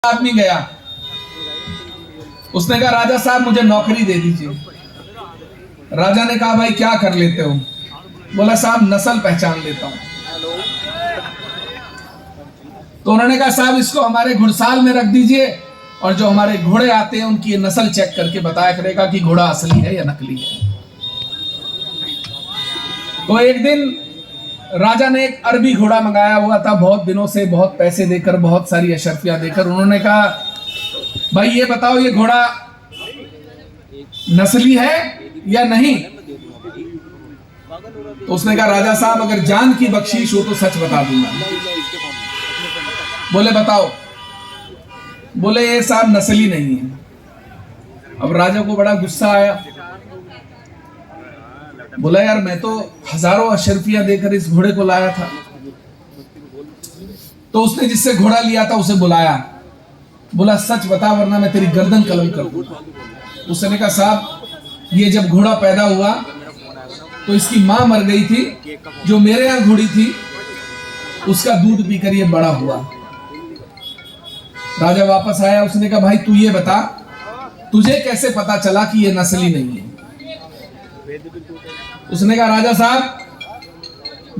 आदमी गया, उसने कहा राजा साहब मुझे नौकरी दे दीजिए। राजा ने कहा भाई क्या कर लेते हो? बोला साहब नस्ल पहचान लेता हूं। तो उन्होंने कहा साहब इसको हमारे घुड़साल में रख दीजिए और जो हमारे घोड़े आते हैं उनकी ये नस्ल चेक करके बताया करेगा कि घोड़ा असली है या नकली है। तो एक दिन राजा ने एक अरबी घोड़ा मंगाया हुआ था, बहुत दिनों से, बहुत पैसे देकर, बहुत सारी अशर्फियां देकर। उन्होंने कहा भाई ये बताओ ये घोड़ा नस्ली है या नहीं? तो उसने कहा राजा साहब अगर जान की बख्शीश हो तो सच बता दूंगा। बोले बताओ। बोले ये साहब नस्ली नहीं है। अब राजा को बड़ा गुस्सा आया। बोला यार मैं तो हजारों अशर्फियां देकर इस घोड़े को लाया था। तो उसने जिससे घोड़ा लिया था उसे बुलाया। बोला सच बता वरना मैं तेरी गर्दन कलम कर दूंगा। उसने कहा साहब ये जब घोड़ा पैदा हुआ तो इसकी मां मर गई थी, जो मेरे यहां घोड़ी थी उसका दूध पीकर ये बड़ा हुआ। राजा वापस आया, उसने कहा भाई तू ये बता तुझे कैसे पता चला कि ये नस्ली नहीं है? उसने कहा राजा साहब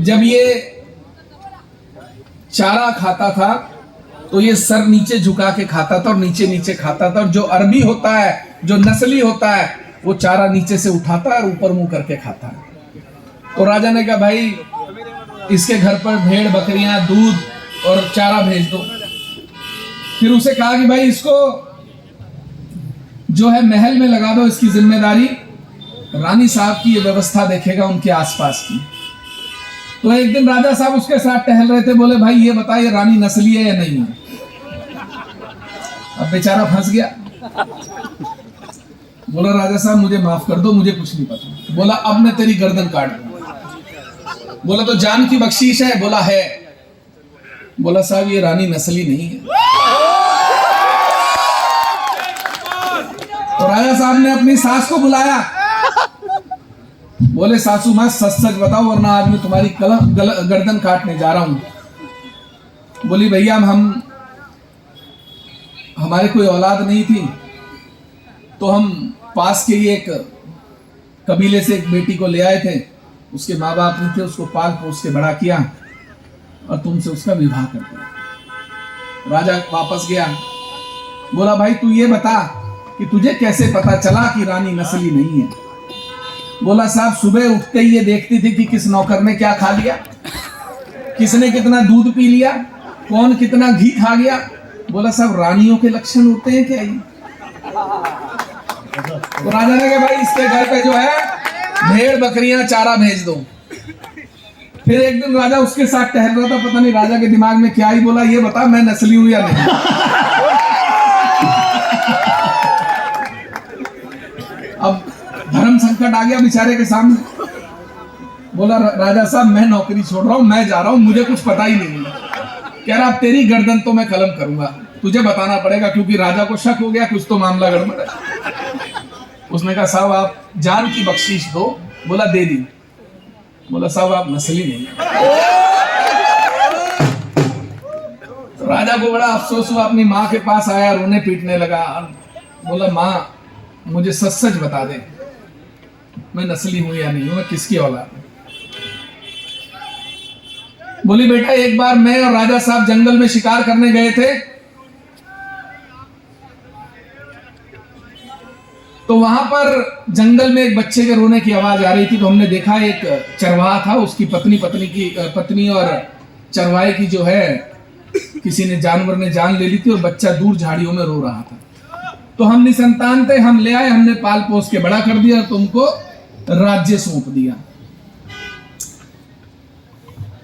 जब ये चारा खाता था तो ये सर नीचे झुका के खाता था और नीचे नीचे खाता था, और जो अरबी होता है, जो नस्ली होता है, वो चारा नीचे से उठाता है और ऊपर मुंह करके खाता है। तो राजा ने कहा भाई इसके घर पर भेड़ बकरियां दूध और चारा भेज दो। फिर उसे कहा कि भाई इसको जो है महल में लगा दो, इसकी जिम्मेदारी रानी साहब की ये व्यवस्था देखेगा उनके आसपास की। तो एक दिन राजा साहब उसके साथ टहल रहे थे। बोले भाई ये बता ये रानी नस्ली है या नहीं है? अब बेचारा फंस गया। बोला राजा साहब मुझे माफ कर दो, मुझे कुछ नहीं पता। बोला अब मैं तेरी गर्दन काट दूंगा। बोला तो जान की बख्शीश है? बोला है। बोला साहब ये रानी नस्ली नहीं है। तो राजा साहब ने अपनी सास को बुलाया। बोले सासू मां सच सच बताओ वरना आज मैं तुम्हारी गर्दन काटने जा रहा हूं। बोली भैया हमारे कोई औलाद नहीं थी, तो हम पास के ही एक कबीले से एक बेटी को ले आए थे। उसके माँ बाप नहीं थे, उसको पाल पोस के बड़ा किया और तुमसे उसका विवाह कर दिया। राजा वापस गया। बोला भाई तू ये बता कि तुझे कैसे पता चला कि रानी नस्ली नहीं है? बोला साहब सुबह उठते ही ये देखती थी कि किस नौकर ने क्या खा लिया, किसने कितना दूध पी लिया, कौन कितना घी खा गया। बोला साहब रानियों के लक्षण होते हैं क्या ये? तो राजा ने कहा भाई इसके घर पे जो है भेड़ बकरियां चारा भेज दो। फिर एक दिन राजा उसके साथ टहल रहा था, पता नहीं राजा के दिमाग में क्या ही बोला, ये बता मैं नस्ली हूं या नहीं? अब धर्म संकट आ गया बेचारे के सामने। बोला राजा साहब मैं नौकरी छोड़ रहा हूं, मैं जा रहा हूं, मुझे कुछ पता ही नहीं है। कह रहा तेरी गर्दन तो मैं कलम करूंगा, तुझे बताना पड़ेगा, क्योंकि राजा को शक हो गया कुछ तो मामला गड़बड़ है। उसने कहा साहब आप जान की बख्शीश दो। बोला दे दी। बोला साहब आप नस्ली नहीं। तो राजा को बड़ा अफसोस हुआ, अपनी माँ के पास आया, रोने पीटने लगा। बोला माँ मुझे सच सच बता दे मैं नस्ली हूं या नहीं हूं, मैं किसकी औलाद हूं? बोली बेटा एक बार मैं और राजा साहब जंगल में शिकार करने गए थे, तो वहां पर जंगल में एक बच्चे के रोने की आवाज आ रही थी। तो हमने देखा एक चरवाहा था, उसकी पत्नी और चरवाहे की जो है किसी ने जानवर ने जान ले ली थी और बच्चा दूर झाड़ियों में रो रहा था। तो हम निसंतान थे, हम ले आए, हमने पाल पोस के बड़ा कर दिया और तुमको राज्य सौंप दिया।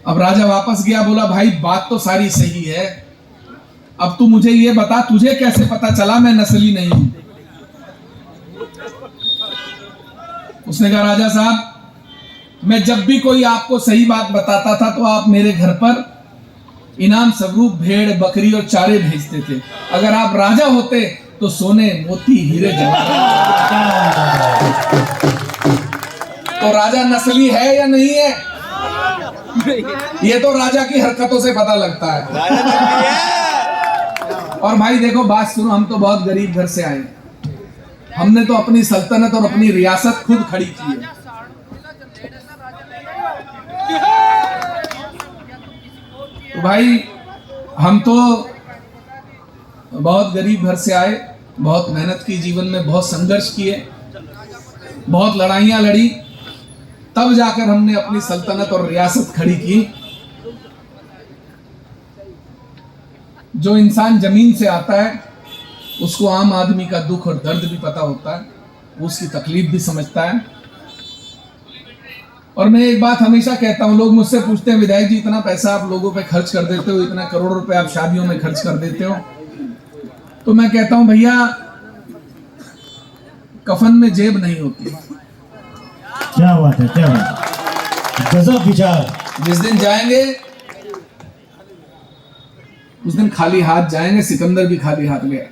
अब राजा वापस गया। बोला भाई बात तो सारी सही है, अब तू मुझे ये बता तुझे कैसे पता चला मैं नस्ली नहीं हूं? उसने कहा राजा साहब मैं जब भी कोई आपको सही बात बताता था तो आप मेरे घर पर इनाम स्वरूप भेड़ बकरी और चारे भेजते थे। अगर आप राजा होते तो सोने मोती हीरे जवाहरात। तो राजा नस्ली है या नहीं है? ये तो राजा की हरकतों से पता लगता है। और भाई देखो बात सुनो, हम तो बहुत गरीब घर से आए हैं। हमने तो अपनी सल्तनत और अपनी रियासत खुद खड़ी की है। तो भाई हम तो बहुत गरीब घर से आए, बहुत मेहनत की, जीवन में बहुत संघर्ष किए, बहुत लड़ाइयां लड़ी, तब जाकर हमने अपनी सल्तनत और रियासत खड़ी की। जो इंसान जमीन से आता है उसको आम आदमी का दुख और दर्द भी पता होता है, वो उसकी तकलीफ भी समझता है। और मैं एक बात हमेशा कहता हूं, लोग मुझसे पूछते हैं विधायक जी इतना पैसा आप लोगों पे खर्च कर देते हो, इतना करोड़ रुपए आप शादियों में खर्च कर देते हो, तो मैं कहता हूं भैया कफन में जेब नहीं होती। क्या बात है, क्या बात है, गजब विचार। जिस दिन जाएंगे उस दिन खाली हाथ जाएंगे। सिकंदर भी खाली हाथ गया।